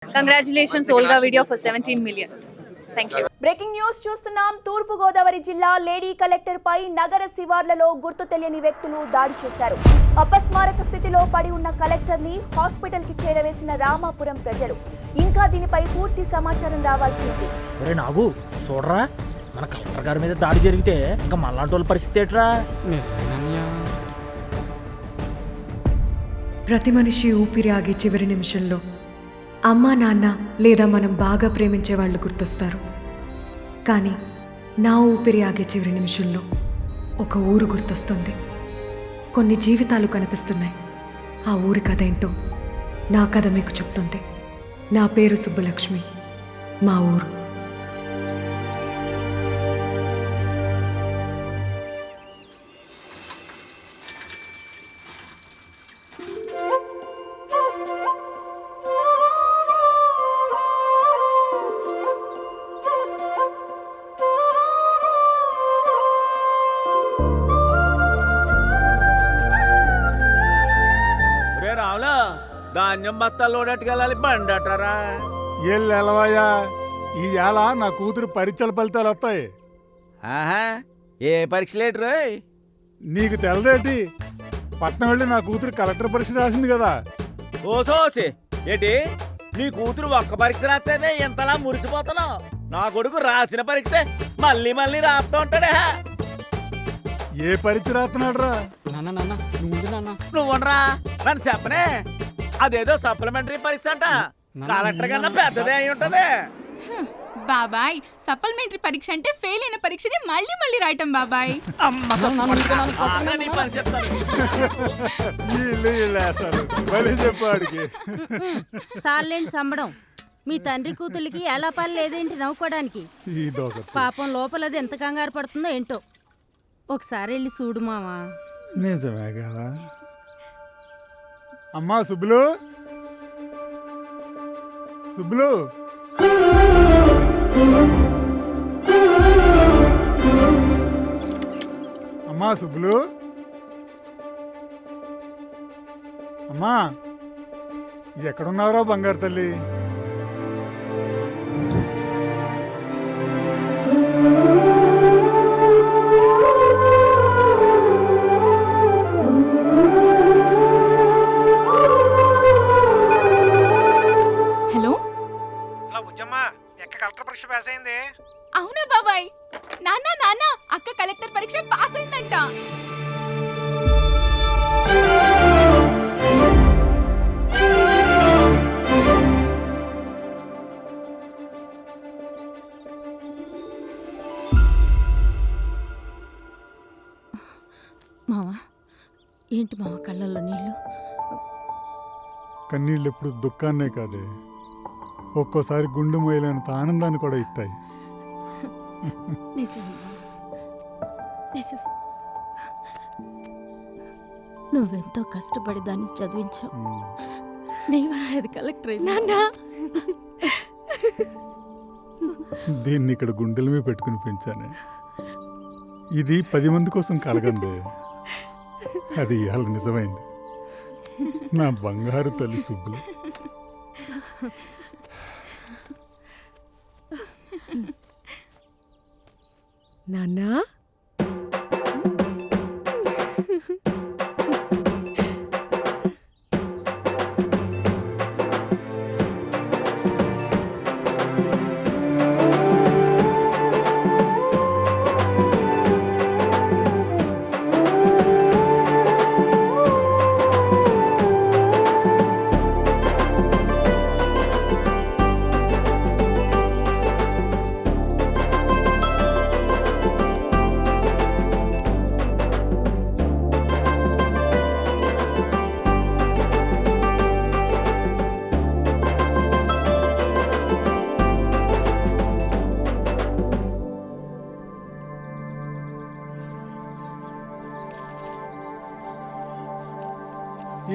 Congratulations, Olga Video, for 17 million. Thank you. Breaking news చూస్తున్నాం. తూర్పు గోదావరి జిల్లా లేడీ కలెక్టర్ పై నగర శివార్లలో గుర్తు తెలియని వ్యక్తులు దాడి చేశారు. అపస్మారక స్థితిలో పడి ఉన్న కలెక్టర్ ని హాస్పిటల్ కి చేరవేసిన రామాపురం ప్రజలు. ఇంకా దీనిపై పూర్తి సమాచారం రావాల్సి ఉంది. ఒరే నాగు చూడరా, మన కలెక్టర్ గారి మీద దాడి జరిగితే ఇంకా మళ్ళాంటి వాళ్ళ పరిస్థితి ఏంట్రా? ప్రతి మనిషి ఊపిరి ఆగే చివరి నిమిషంలో అమ్మా నాన్న లేదా మనం బాగా ప్రేమించే వాళ్ళు గుర్తొస్తారు. కానీ నా ఊపిరి ఆగే చివరి నిమిషంలో ఒక ఊరు గుర్తొస్తుంది. కొన్ని జీవితాలు కనిపిస్తున్నాయి. ఆ ఊరి కథ ఏంటో నా కథ మీకు చెప్తుంది. నా పేరు సుబ్బలక్ష్మి, మా ఊరు. ధాన్యం బత్తాలు లోడట్టుకెళ్ళాలి బండి అటారా. ఎల్లవయ్యా, ఈ ఏళ నా కూతురు పరీక్షల ఫలితాలు వస్తాయి. ఆహా, ఏ పరీక్షలేటు రోయ్? నీకు తెలదేటి, పట్నం వెళ్ళి నా కూతురు కలెక్టర్ పరీక్ష రాసింది కదా. ఓసోసి ఏంటి నీ కూతురు ఒక్క పరీక్ష రాస్తేనే ఇంతలా మురిసిపోతున్నావు? నా కొడుకు రాసిన పరీక్ష మళ్ళీ మళ్ళీ రాస్తూ ఉంటాడే. ఏ పరీక్ష రాస్తున్నాడు రా? నువ్వునరా, నన్ను చెప్పనే. అదేదో సప్లిమెంటరీ పరీక్ష అంట, కలెక్టర్ కన్నా పెద్దదే అయి ఉంటది. బాబాయ్, సప్లిమెంటరీ పరీక్ష అంటే ఫెయిల్ అయిన పరీక్షని మళ్ళీ మళ్ళీ రాయటం బాబాయ్. చెప్పాడికి సార్లేండి సంబడం. మీ తండ్రి కూతుళ్ళకి ఎలా పని లేదేంటి నవ్వుకోవడానికి? పాపం లోపలది ఎంత కంగారు పడుతుందో ఏంటో. ఒకసారి వెళ్ళి చూడు మావా. నిజమే కదా. అమ్మా సుబ్బులు, సుబ్బులు, అమ్మా సుబ్బులు, అమ్మా ఎక్కడున్నారో బంగారు తల్లి? అవునా బాబాయ్? నాన్న నాన్న, అక్క కలెక్టర్ పరీక్ష పాస్ అయిందంట. మావా, ఏంటి మావా కళ్ళల్లో నీళ్ళు? కన్నీళ్ళు ఎప్పుడు దుఃఖాన్నే కాదే, ఒక్కోసారి గుండె మోయలేనంత ఆనందాన్ని కూడా ఇస్తాయి. నువ్వెంతో కష్టపడి దాన్ని చదివించావు. నీ వల్ల అది కలెక్టర్ అయింది. దీన్ని ఇక్కడ గుండెల మీద పెట్టుకుని పెంచానే. ఇది 10 మంది కోసం కలగందే, అది ఇవాళ నిజమైంది. నా బంగారు తల్లి సుబ్బులు. నాన్నా,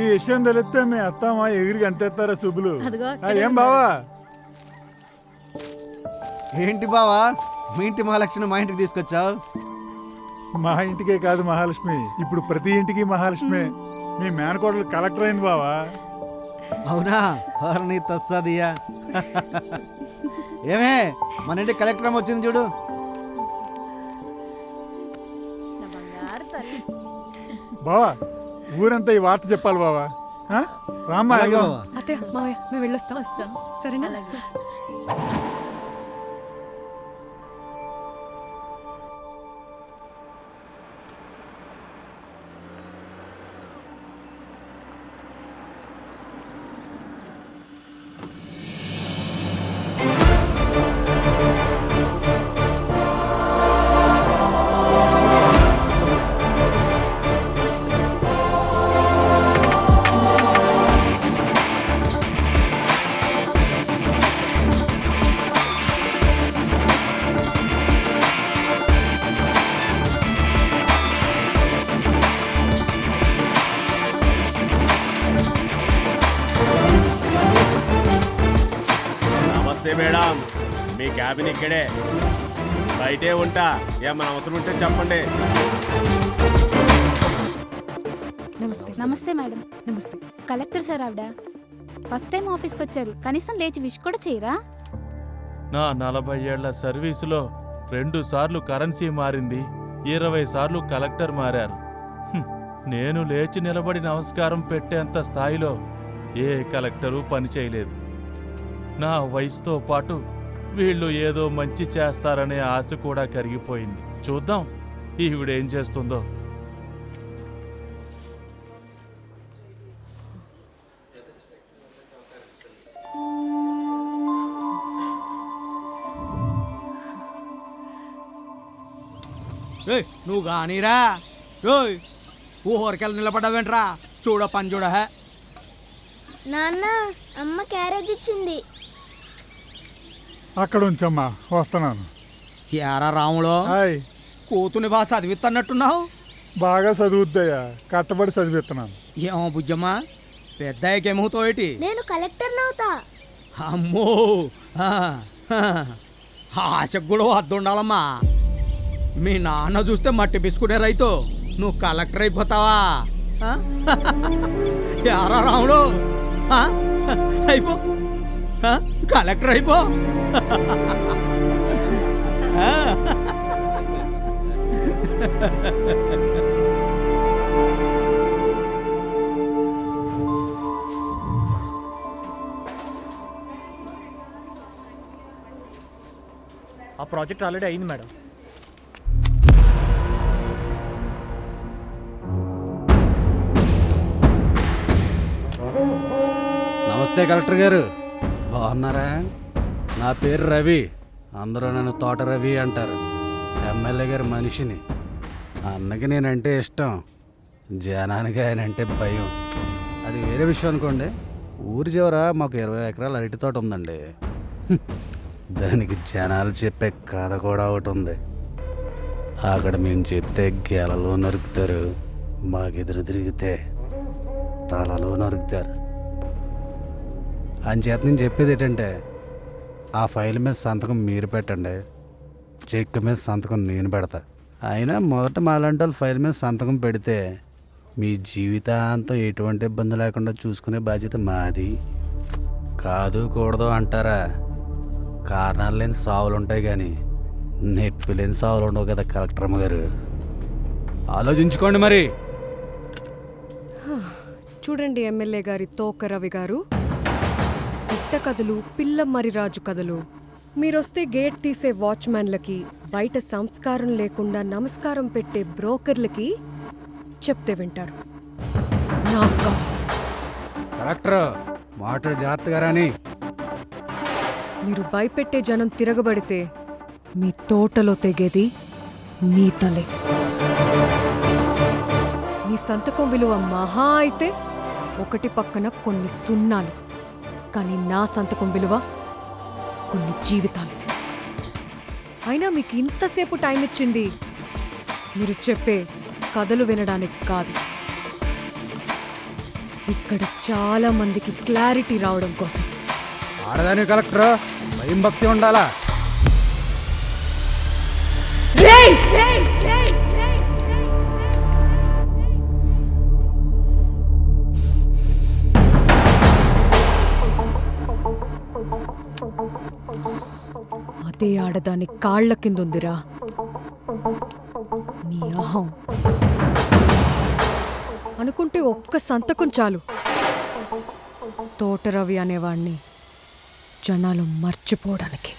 ఈ విషయం తెలిస్తే మీ అత్తమ్మ ఎగిరికి అంతేస్తారా సుబ్బులు? అదిగో ఏం బావా? ఏంటి బావా, మీ ఇంటి మహాలక్ష్మి మా ఇంటికి తీసుకొచ్చావు? మా ఇంటికే కాదు మహాలక్ష్మి, ఇప్పుడు ప్రతి ఇంటికి మహాలక్ష్మి. మీ మేనకోడలు కలెక్టర్ అయింది బావా. అవునా? వారిని తస్సాదియా ఏమే మన ఇంటి కలెక్టర్ అమ్మ వచ్చింది చూడు. బావా ఊరంతా ఈ వార్త చెప్పాలి బావా. ఆ? రామ్మా అలాగే వెళ్దాం. బావ. అత్తయ్య మావయ్య మేము వెళ్ళొస్తాం సరేనా? నమస్తే మేడం, మీ క్యాబిన్ ఇక్కడే, బయటే ఉంటా. ఏమన్నా అవసరం ఉంటే చెప్పండి. నమస్తే నమస్తే మేడం. నమస్తే. కలెక్టర్ సార్ ఆవిడ ఫస్ట్ టైం ఆఫీస్కి వచ్చారు, కనీసం లేచి విష్ కూడా చేయరా? నా 40 ఏళ్ల సర్వీసులో 2 సార్లు కరెన్సీ మారింది, 20 సార్లు కలెక్టర్ మారారు. నేను లేచి నిలబడి నమస్కారం పెట్టేంత స్థాయిలో ఏ కలెక్టరు పనిచేయలేదు. నా వయసుతో పాటు వీళ్ళు ఏదో మంచి చేస్తారనే ఆశ కూడా కరిగిపోయింది. చూద్దాం ఈవిడేం చేస్తుందో. నువ్వు కానీరా. ఊహోరికెళ్ళి నిలబడ్డావేంట్రా? చూడ పని చూడ. నాన్న, అమ్మ క్యారేజ్ ఇచ్చింది. అక్కడ ఉంచమ్మా, వస్తున్నాను. యారా రాములో, హాయ్. కూతుని బాగా చదివిస్తున్నట్టున్నావు. బాగా చదువుద్దయ్యా, కట్టబడి చదివిస్తున్నాను. ఏమో బుజ్జమ్మా, పెద్దాయకేమవుతావు ఏంటి? నేను కలెక్టర్ నవుతా. అమ్మో, ఆశకు కూడా వద్దు ఉండాలమ్మా. మీ నాన్న చూస్తే మట్టి బిస్కుటే రైతు, నువ్వు కలెక్టర్ అయిపోతావా? యారా రాముడు, అయిపో, కలెక్టర్ అయిపో. ఆ ప్రాజెక్ట్ ఆల్రెడీ అయింది మేడం. నమస్తే కలెక్టర్ గారు, బాగున్నారా? నా పేరు రవి, అందరూ నన్ను తోట రవి అంటారు. ఎమ్మెల్యే గారి మనిషిని. అన్నకి నేనంటే ఇష్టం, జనానికి ఆయన అంటే భయం. అది వేరే విషయం అనుకోండి. ఊరి చివర మాకు 20 ఎకరాల అరటి తోట ఉందండి. దానికి జనాలు చెప్పే కథ కూడా ఒకటి ఉంది. అక్కడ మేము చెప్తే గెలలో నరుకుతారు, మాకెదురు తిరిగితే తలలో నరుకుతారు. అంచేత నేను చెప్పేది ఏంటంటే, ఆ ఫైల్ మీద సంతకం మీరు పెట్టండి, చెక్ మీద సంతకం నేను పెడతా. అయినా మొదట మాలాంటి వాళ్ళు ఫైల్ మీద సంతకం పెడితే మీ జీవితాంతం ఎటువంటి ఇబ్బంది లేకుండా చూసుకునే బాధ్యత మాది. కాదు కూడదు అంటారా? కారణాలు లేని సావులు ఉంటాయి కానీ నొప్పి లేని సావులు ఉండవు కదా కలెక్టర్ అమ్మ గారు. ఆలోచించుకోండి మరి. చూడండి ఎమ్మెల్యే గారి తోక రవి గారు, పుట్ట కథలు, పిల్లమ్మరి రాజు కథలు, మీరొస్తే గేట్ తీసే వాచ్మ్యాన్లకి, బయట సంస్కారం లేకుండా నమస్కారం పెట్టే బ్రోకర్లకి చెప్తే వింటారు. నాకు కాదు. కలెక్టర్ మాటలు జాగ్రత్తగా రాని. మీరు భయపెట్టే జనం తిరగబడితే మీ తోటలో తెగేది మీ తలే. మీ సంతకం విలువ మహా అయితే 1 పక్కన కొన్ని సున్నాలు, కానీ నా సంతకం విలువ కొన్ని జీవితాలు. అయినా మీకు ఇంతసేపు టైం ఇచ్చింది మీరు చెప్పే కథలు వినడానికి కాదు, ఇక్కడ చాలా మందికి క్లారిటీ రావడం కోసం. ఆడదాని కలెక్టర్ భయం భక్తి ఉండాలా? అదే ఆడదాని కాళ్ల కిందుందిరా నీ అహం. అనుకుంటే ఒక్క సంతకం చాలు, తోటరవి అనేవాణ్ణి జనాలు మర్చిపోవడానికి.